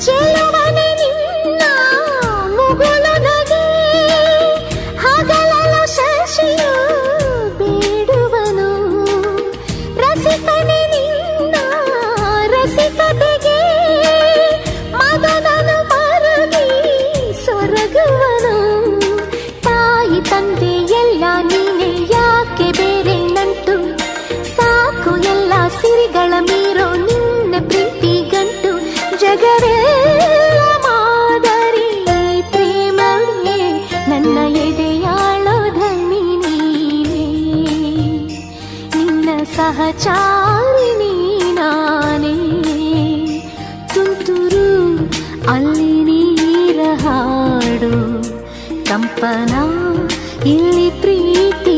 ಚೆಲುವನೆ ನಿನ್ನ ಮುಗುಳು ನಗೆ ಹಗಲಲು ಶಶಿಯು ಬೇಡುವನು ರಸಿಕನೆ ನಿನ್ನ ರಸಿಕತೆಗೆ ಮದನನು ಮರುಗಿ ಸೊರಗುವನು ತಾಯಿ ತಂದೆ ಎಲ್ಲ ನೀನೆ ಯಾಕೆ ಬೇರೆ ನಂಟು ಸಾಕು ಎಲ್ಲ ಸಿರಿಗಳ ಮೀರೋ ನಿನ್ನ ಪ್ರೀತಿ ಗಂಟು ಜಗವೆಲ್ಲ ಮಾದರಿ ಪ್ರೇಮವೇ ನನ್ನ ಎದೆಯಾಳೋ ಧನಿ ನೀನೇ ನಿನ್ನ ಸಹಚಾರಿಣಿ ನಾನೇ ತುಂತುರು ಅಲ್ಲಿ ನೀರ ಹಾಡು ಕಂಪನ ಇಲ್ಲಿ ಪ್ರೀತಿ